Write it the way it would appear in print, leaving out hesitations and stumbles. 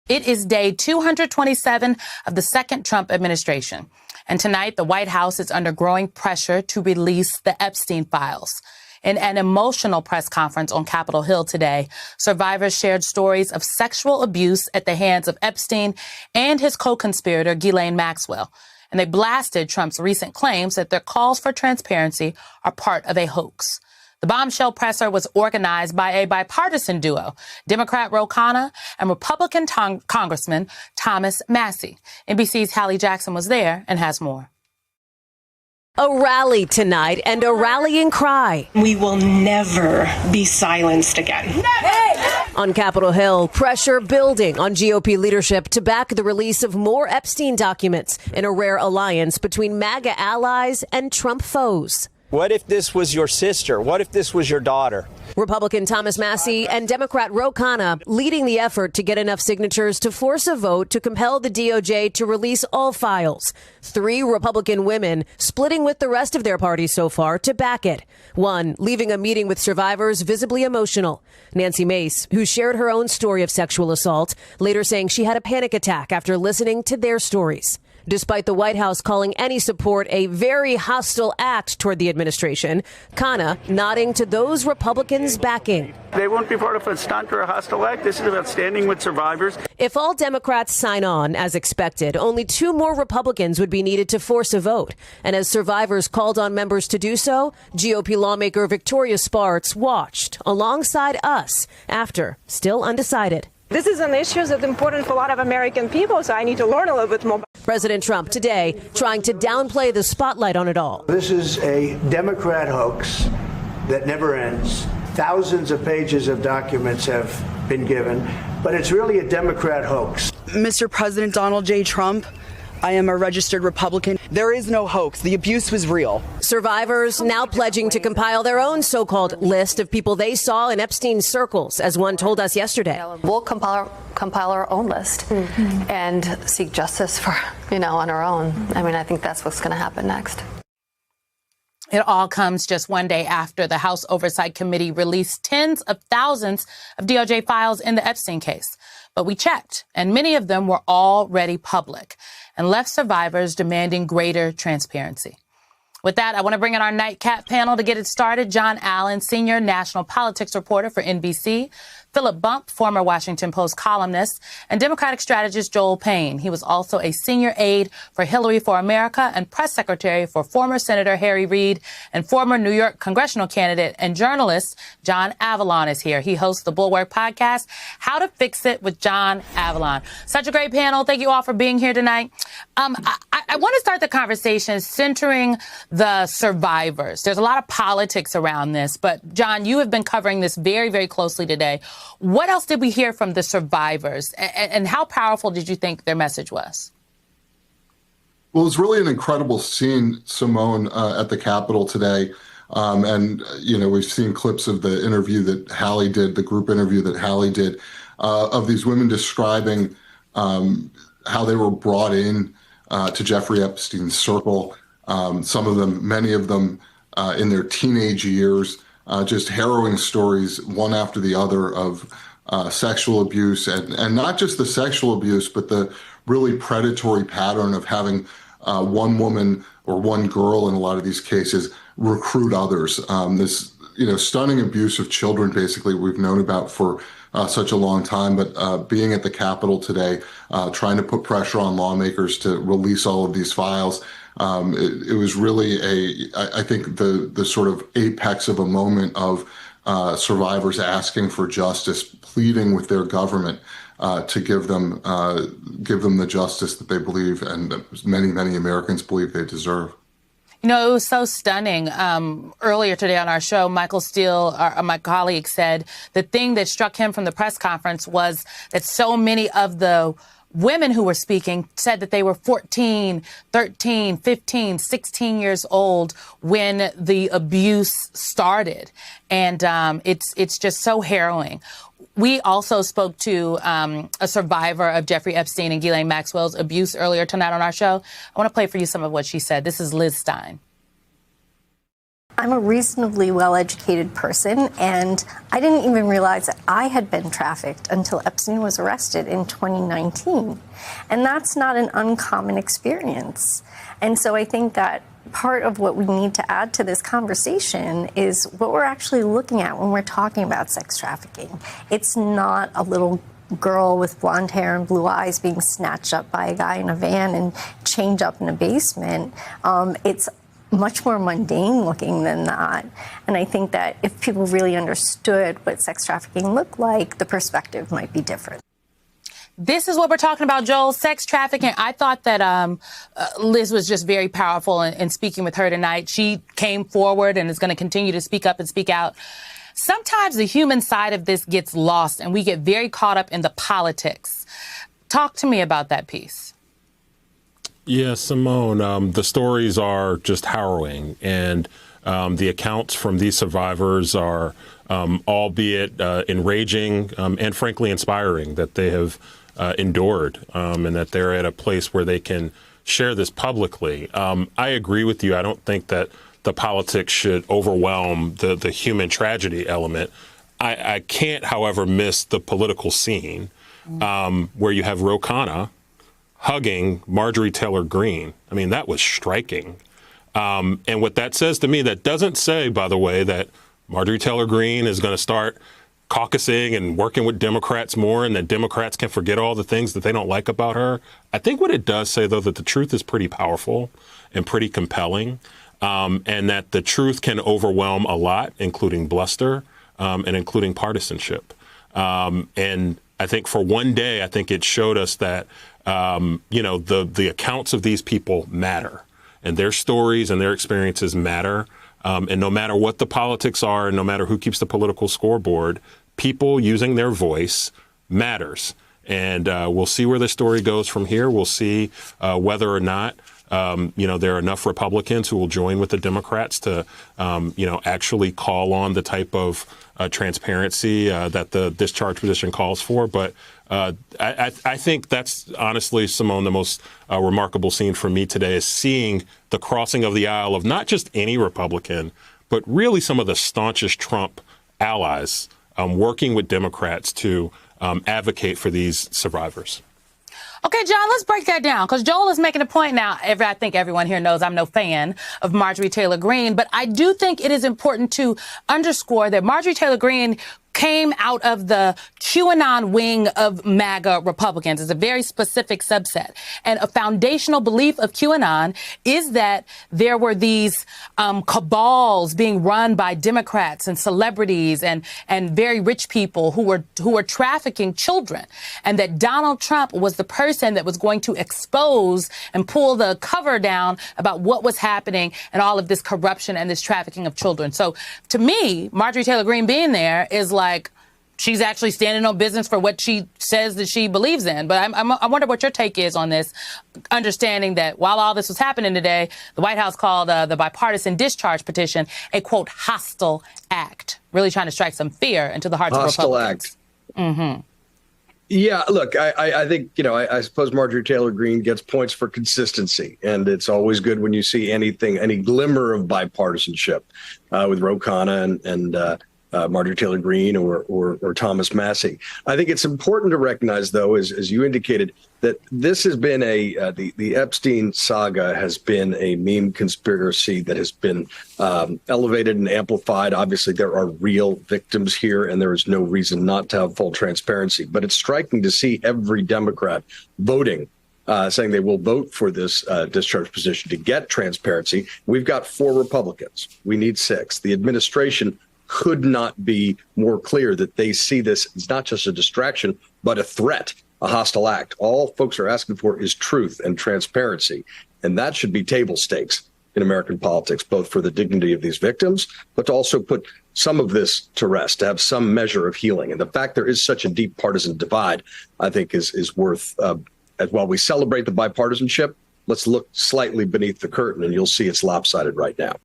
It is day 227 of the second Trump administration. And tonight, the White House is under growing pressure to release the Epstein files. In an emotional press conference on Capitol Hill today, survivors shared stories of sexual abuse at the hands of Epstein and his co-conspirator, Ghislaine Maxwell. And they blasted Trump's recent claims that their calls for transparency are part of a hoax. The bombshell presser was organized by a bipartisan duo, Democrat Ro Khanna and Republican Congressman Thomas Massie. NBC's Hallie Jackson was there and has more. A rally tonight and a rallying cry. We will never be silenced again. On Capitol Hill, pressure building on GOP leadership to back the release of more Epstein documents in a rare alliance between MAGA allies and Trump foes. What if this was your sister? What if this was your daughter? Republican Thomas Massie and Democrat Ro Khanna leading the effort to get enough signatures to force a vote to compel the DOJ to release all files. 3 Republican women splitting with the rest of their party so far to back it. One leaving a meeting with survivors visibly emotional. Nancy Mace, who shared her own story of sexual assault, later saying she had a panic attack after listening to their stories. Despite the White House calling any support a very hostile act toward the administration, Khanna nodding to those Republicans backing. They won't be part of a stunt or a hostile act. This is about standing with survivors. If all Democrats sign on, as expected, only 2 more Republicans would be needed to force a vote. And as survivors called on members to do so, GOP lawmaker Victoria Spartz watched alongside us after, still undecided. This is an issue that's important for a lot of American people, so I need to learn a little bit more. President Trump today trying to downplay the spotlight on it all. This is a Democrat hoax that never ends. Thousands of pages of documents have been given, but it's really a Democrat hoax. Mr. President Donald J. Trump, I am a registered Republican. There is no hoax. The abuse was real. Survivors now pledging to compile their own so-called list of people they saw in Epstein's circles, as one told us yesterday. We'll compile our own list and seek justice for, on our own. I mean, I think that's what's going to happen next. It all comes just one day after the House Oversight Committee released tens of thousands of DOJ files in the Epstein case. But we checked, and many of them were already public and left survivors demanding greater transparency. With that, I want to bring in our nightcap panel to get it started. John Allen, senior national politics reporter for NBC. Philip Bump, former Washington Post columnist, and Democratic strategist Joel Payne. He was also a senior aide for Hillary for America and press secretary for former Senator Harry Reid, and former New York congressional candidate and journalist John Avalon is here. He hosts the Bulwark podcast, How to Fix It with John Avalon. Such a great panel. Thank you all for being here tonight. I want to start the conversation centering the survivors. There's a lot of politics around this, but John, you have been covering this very, very closely today. What else did we hear from the survivors, and how powerful did you think their message was? Well, it was really an incredible scene, Simone, at the Capitol today. And, we've seen clips of the interview that Hallie did, the group interview that Hallie did, of these women describing how they were brought in to Jeffrey Epstein's circle. Some of them, many of them in their teenage years, just harrowing stories, one after the other, of sexual abuse, and not just the sexual abuse, but the really predatory pattern of having one woman or one girl in a lot of these cases recruit others. This, stunning abuse of children, basically, we've known about for such a long time, but being at the Capitol today, trying to put pressure on lawmakers to release all of these files. It was really I think the sort of apex of a moment of survivors asking for justice, pleading with their government to give them the justice that they believe and that many, many Americans believe they deserve. It was so stunning. Earlier today on our show, Michael Steele, my colleague, said the thing that struck him from the press conference was that so many of the women who were speaking said that they were 14, 13, 15, 16 years old when the abuse started. And it's just so harrowing. We also spoke to a survivor of Jeffrey Epstein and Ghislaine Maxwell's abuse earlier tonight on our show. I want to play for you some of what she said. This is Liz Stein. I'm a reasonably well-educated person, and I didn't even realize that I had been trafficked until Epstein was arrested in 2019. And that's not an uncommon experience. And so I think that part of what we need to add to this conversation is what we're actually looking at when we're talking about sex trafficking. It's not a little girl with blonde hair and blue eyes being snatched up by a guy in a van and chained up in a basement. It's much more mundane looking than that. And I think that if people really understood what sex trafficking looked like, the perspective might be different. This is what we're talking about, Joel, sex trafficking. I thought that Liz was just very powerful in speaking with her tonight. She came forward and is going to continue to speak up and speak out. Sometimes the human side of this gets lost and we get very caught up in the politics. Talk to me about that piece. Yeah, Simone, the stories are just harrowing, and the accounts from these survivors are, albeit enraging and frankly inspiring, that they have endured and that they're at a place where they can share this publicly. I agree with you. I don't think that the politics should overwhelm the human tragedy element. I can't, however, miss the political scene where you have Ro Khanna hugging Marjorie Taylor Greene. I mean, that was striking. And what that says to me, that doesn't say, by the way, that Marjorie Taylor Greene is going to start caucusing and working with Democrats more and that Democrats can forget all the things that they don't like about her. I think what it does say, though, that the truth is pretty powerful and pretty compelling, and that the truth can overwhelm a lot, including bluster and including partisanship. And I think for one day, I think it showed us that the accounts of these people matter, and their stories and their experiences matter. And no matter what the politics are, and no matter who keeps the political scoreboard, people using their voice matters. And we'll see where the story goes from here. We'll see whether or not, there are enough Republicans who will join with the Democrats to, actually call on the type of transparency that the discharge position calls for. But I think that's honestly, Simone, the most remarkable scene for me today is seeing the crossing of the aisle of not just any Republican, but really some of the staunchest Trump allies working with Democrats to advocate for these survivors. Okay, John, let's break that down, because Joel is making a point now. I think everyone here knows I'm no fan of Marjorie Taylor Greene, but I do think it is important to underscore that Marjorie Taylor Greene came out of the QAnon wing of MAGA Republicans. It's a very specific subset. And a foundational belief of QAnon is that there were these cabals being run by Democrats and celebrities and very rich people who were trafficking children, and that Donald Trump was the person that was going to expose and pull the cover down about what was happening and all of this corruption and this trafficking of children. So to me, Marjorie Taylor Greene being there is like, she's actually standing on business for what she says that she believes in. But I wonder what your take is on this, understanding that while all this was happening today, the White House called the bipartisan discharge petition a, quote, hostile act, really trying to strike some fear into the hearts of Republicans. Hostile act. Mm-hmm. Yeah, look, I think, I suppose Marjorie Taylor Greene gets points for consistency. And it's always good when you see any glimmer of bipartisanship with Ro Khanna and Marjorie Taylor Greene or Thomas Massie. I think it's important to recognize, though, as you indicated, that this has been the Epstein saga has been a meme conspiracy that has been elevated and amplified. Obviously, there are real victims here, and there is no reason not to have full transparency. But it's striking to see every Democrat voting, saying they will vote for this discharge position to get transparency. We've got 4 Republicans. We need 6. The administration could not be more clear that they see this as not just a distraction, but a threat, a hostile act. All folks are asking for is truth and transparency. And that should be table stakes in American politics, both for the dignity of these victims, but to also put some of this to rest, to have some measure of healing. And the fact there is such a deep partisan divide, I think, is worth, as while we celebrate the bipartisanship, let's look slightly beneath the curtain, and you'll see it's lopsided right now.